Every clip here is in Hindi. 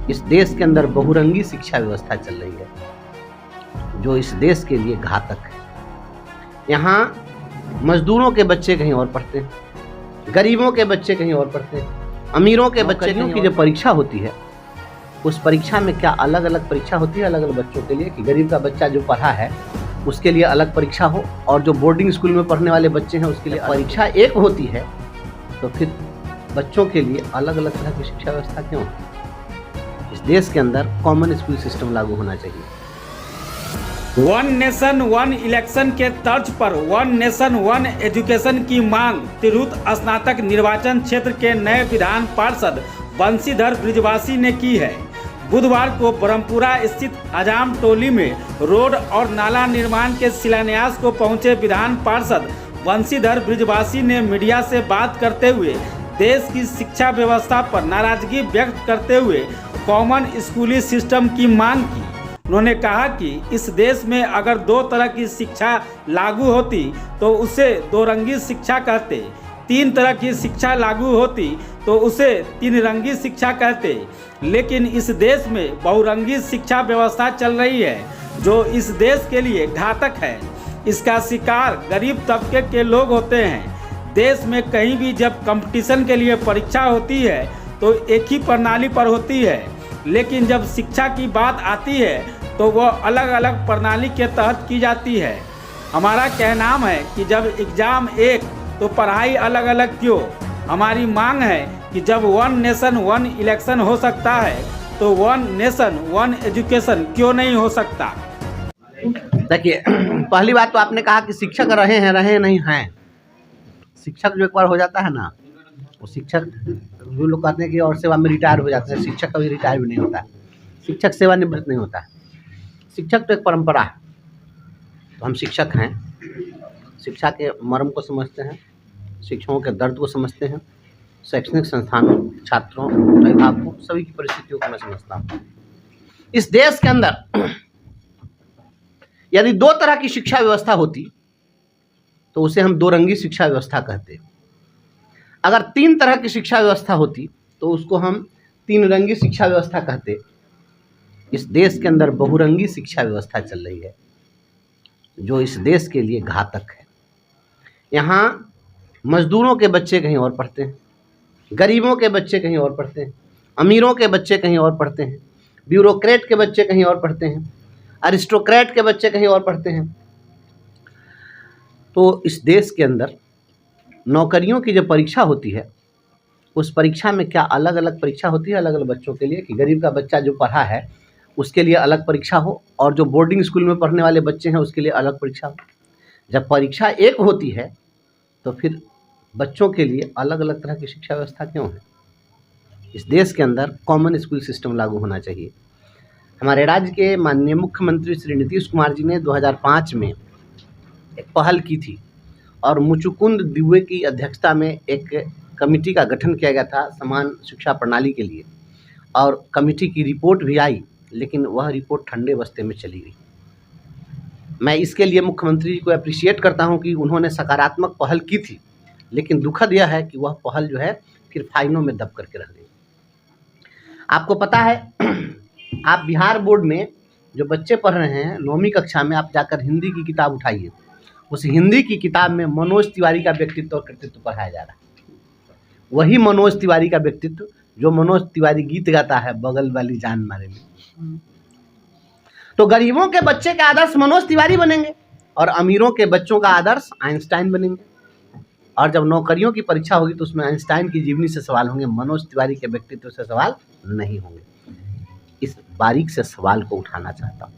इस देश के अंदर बहुरंगी शिक्षा व्यवस्था चल रही है जो इस देश के लिए घातक है। यहाँ मजदूरों के बच्चे कहीं और पढ़ते हैं, गरीबों के बच्चे कहीं और पढ़ते हैं, अमीरों के बच्चे की जो परीक्षा होती है उस परीक्षा में क्या अलग अलग परीक्षा होती है अलग अलग बच्चों के लिए कि गरीब का बच्चा जो पढ़ा है उसके लिए अलग परीक्षा हो और जो बोर्डिंग स्कूल में पढ़ने वाले बच्चे हैं उसके लिए परीक्षा एक होती है, तो फिर बच्चों के लिए अलग अलग तरह की शिक्षा व्यवस्था क्यों है? इस देश के अंदर कॉमन स्कूल सिस्टम लागू होना चाहिए। वन नेशन वन इलेक्शन के तर्ज पर वन नेशन वन एजुकेशन की मांग तिरहुत स्नातक निर्वाचन क्षेत्र के नए विधान पार्षद बंशीधर बृजवासी ने की है। बुधवार को ब्रह्मपुरा स्थित हजाम टोली में रोड और नाला निर्माण के शिलान्यास को पहुंचे विधान पार्षद बंशीधर बृजवासी ने मीडिया से बात करते हुए देश की शिक्षा व्यवस्था पर नाराजगी व्यक्त करते हुए कॉमन स्कूली सिस्टम की मांग की। उन्होंने कहा कि इस देश में अगर दो तरह की शिक्षा लागू होती तो उसे दो रंगी शिक्षा कहते, तीन तरह की शिक्षा लागू होती तो उसे तीन रंगी शिक्षा कहते। लेकिन इस देश में बहुरंगी शिक्षा व्यवस्था चल रही है जो इस देश के लिए घातक है। इसका शिकार गरीब तबके के लोग होते हैं। देश में कहीं भी जब कंपटीशन के लिए परीक्षा होती है तो एक ही प्रणाली पर होती है, लेकिन जब शिक्षा की बात आती है तो वह अलग अलग प्रणाली के तहत की जाती है। हमारा कहना है कि जब एग्ज़ाम एक तो पढ़ाई अलग अलग क्यों? हमारी मांग है कि जब वन नेशन वन इलेक्शन हो सकता है तो वन नेशन वन एजुकेशन क्यों नहीं हो सकता? देखिए, पहली बात तो आपने कहा कि शिक्षक रहे नहीं हैं। शिक्षक जो एक बार हो जाता है ना, वो शिक्षक जो लोग कहते हैं कि और सेवा में रिटायर हो जाते हैं, शिक्षक कभी रिटायर भी नहीं होता है। शिक्षक सेवानिवृत्त नहीं होता है। शिक्षक तो एक परंपरा है। तो हम शिक्षक हैं, शिक्षा के मर्म को समझते हैं, शिक्षकों के दर्द को समझते हैं, शैक्षणिक संस्थानों, छात्रों, अभिभावकों, सभी की परिस्थितियों को मैं समझता हूँ। इस देश के अंदर यदि दो तरह की शिक्षा व्यवस्था होती तो उसे हम दो रंगी शिक्षा व्यवस्था कहते। अगर तीन तरह की शिक्षा व्यवस्था होती तो उसको हम तीन रंगी शिक्षा व्यवस्था कहते। इस देश के अंदर बहुरंगी शिक्षा व्यवस्था चल रही है जो इस देश के लिए घातक है। यहाँ मजदूरों के बच्चे कहीं और पढ़ते हैं, गरीबों के बच्चे कहीं और पढ़ते हैं, अमीरों के बच्चे कहीं और पढ़ते हैं, ब्यूरोक्रेट के बच्चे कहीं और पढ़ते हैं, अरिस्टोक्रेट के बच्चे कहीं और पढ़ते हैं। तो इस देश के अंदर नौकरियों की जो परीक्षा होती है उस परीक्षा में क्या अलग अलग परीक्षा होती है अलग अलग बच्चों के लिए कि गरीब का बच्चा जो पढ़ा है उसके लिए अलग परीक्षा हो और जो बोर्डिंग स्कूल में पढ़ने वाले बच्चे हैं उसके लिए अलग परीक्षा हो। जब परीक्षा एक होती है तो फिर बच्चों के लिए अलग अलग तरह की शिक्षा व्यवस्था क्यों है? इस देश के अंदर कॉमन स्कूल सिस्टम लागू होना चाहिए। हमारे राज्य के माननीय मुख्यमंत्री श्री नीतीश कुमार जी ने 2005 में एक पहल की थी और मुचुकुंद दुबे की अध्यक्षता में एक कमेटी का गठन किया गया था समान शिक्षा प्रणाली के लिए, और कमेटी की रिपोर्ट भी आई, लेकिन वह रिपोर्ट ठंडे बस्ते में चली गई। मैं इसके लिए मुख्यमंत्री जी को अप्रिशिएट करता हूं कि उन्होंने सकारात्मक पहल की थी, लेकिन दुखद यह है कि वह पहल जो है फिर फाइलों में दब करके रह गई। आपको पता है, आप बिहार बोर्ड में जो बच्चे पढ़ रहे हैं 9वीं कक्षा में, आप जाकर हिंदी की किताब उठाइए, उस हिंदी की किताब में मनोज तिवारी का व्यक्तित्व और कृतित्व पढ़ाया जा रहा है। वही मनोज तिवारी का व्यक्तित्व जो मनोज तिवारी गीत गाता है, बगल वाली जान मारे में। तो गरीबों के बच्चे के आदर्श मनोज तिवारी बनेंगे और अमीरों के बच्चों का आदर्श आइंस्टाइन बनेंगे। और जब नौकरियों की परीक्षा होगी तो उसमें आइंस्टाइन की जीवनी से सवाल होंगे, मनोज तिवारी के व्यक्तित्व से सवाल नहीं होंगे। इस बारीक से सवाल को उठाना चाहता हूँ।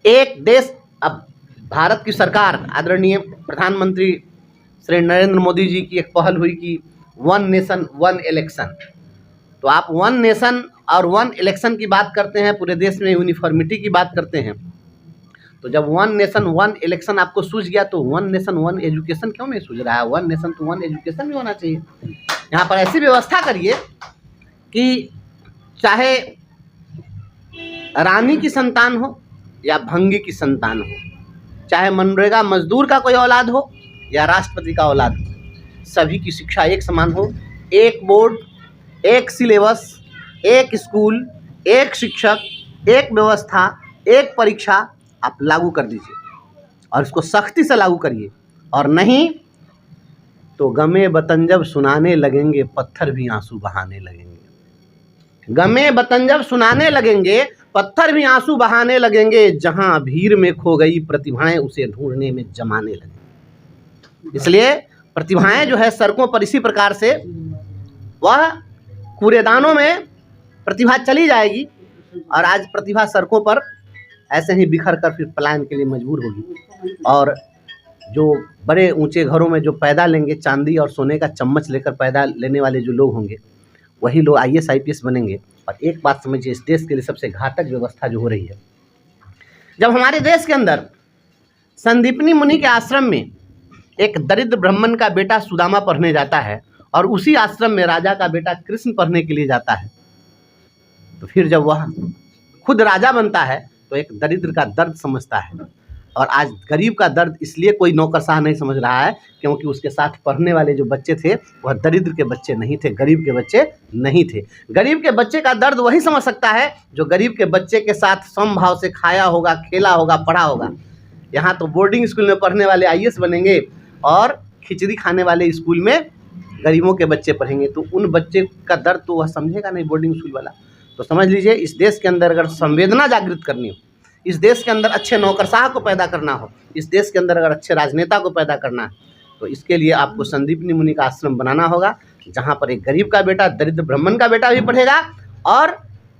एक देश, अब भारत की सरकार, आदरणीय प्रधानमंत्री श्री नरेंद्र मोदी जी की एक पहल हुई कि वन नेशन वन इलेक्शन। तो आप वन नेशन और वन इलेक्शन की बात करते हैं, पूरे देश में यूनिफॉर्मिटी की बात करते हैं। तो जब वन नेशन वन इलेक्शन आपको सूझ गया तो वन नेशन वन एजुकेशन क्यों नहीं सूझ रहा है? वन नेशन तो वन एजुकेशन भी होना चाहिए। यहाँ पर ऐसी व्यवस्था करिए कि चाहे रानी की संतान हो या भंगी की संतान हो, चाहे मनरेगा मजदूर का कोई औलाद हो या राष्ट्रपति का औलाद हो, सभी की शिक्षा एक समान हो। एक बोर्ड, एक सिलेबस, एक स्कूल, एक शिक्षक, एक व्यवस्था, एक परीक्षा आप लागू कर दीजिए और इसको सख्ती से लागू करिए, और नहीं तो गमे वतन जब सुनाने लगेंगे पत्थर भी आंसू बहाने लगेंगे। गमे वतन जब सुनाने लगेंगे पत्थर भी आंसू बहाने लगेंगे, जहां भीड़ में खो गई प्रतिभाएं उसे ढूंढने में जमाने लगेंगे। इसलिए प्रतिभाएं जो है सड़कों पर इसी प्रकार से वह कूड़ेदानों में प्रतिभा चली जाएगी, और आज प्रतिभा सड़कों पर ऐसे ही बिखर कर फिर पलायन के लिए मजबूर होगी। और जो बड़े ऊंचे घरों में जो पैदा लेंगे, चांदी और सोने का चम्मच लेकर पैदा लेने वाले जो लोग होंगे, वही लोग IAS IPS बनेंगे। और एक बात समझिए, इस देश के लिए सबसे घातक व्यवस्था जो हो रही है, जब हमारे देश के अंदर संदीपनी मुनि के आश्रम में एक दरिद्र ब्राह्मण का बेटा सुदामा पढ़ने जाता है और उसी आश्रम में राजा का बेटा कृष्ण पढ़ने के लिए जाता है, तो फिर जब वह खुद राजा बनता है तो एक दरिद्र का दर्द समझता है। और आज गरीब का दर्द इसलिए कोई नौकरशाह नहीं समझ रहा है क्योंकि उसके साथ पढ़ने वाले जो बच्चे थे वह दरिद्र के बच्चे नहीं थे, गरीब के बच्चे नहीं थे। गरीब के बच्चे का दर्द वही समझ सकता है जो गरीब के बच्चे के साथ समभाव से खाया होगा, खेला होगा, पढ़ा होगा। यहाँ तो बोर्डिंग स्कूल में पढ़ने वाले IAS बनेंगे और खिचड़ी खाने वाले स्कूल में गरीबों के बच्चे पढ़ेंगे, तो उन बच्चे का दर्द तो वह समझेगा नहीं बोर्डिंग स्कूल वाला। तो समझ लीजिए, इस देश के अंदर अगर संवेदना जागृत करनी हो, इस देश के अंदर अच्छे नौकरशाह को पैदा करना हो, इस देश के अंदर अगर अच्छे राजनेता को पैदा करना है, तो इसके लिए आपको संदीपनी मुनि का आश्रम बनाना होगा, जहाँ पर एक गरीब का बेटा, दरिद्र ब्राह्मण का बेटा भी पढ़ेगा और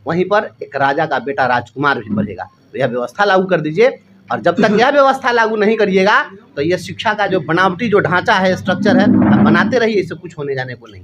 वहीं पर एक राजा का बेटा राजकुमार भी पढ़ेगा। तो यह व्यवस्था लागू कर दीजिए। और जब तक यह व्यवस्था लागू नहीं करिएगा तो यह शिक्षा का जो बनावटी जो ढांचा है, स्ट्रक्चर है, बनाते रहिए, इससे कुछ होने जाने को नहीं।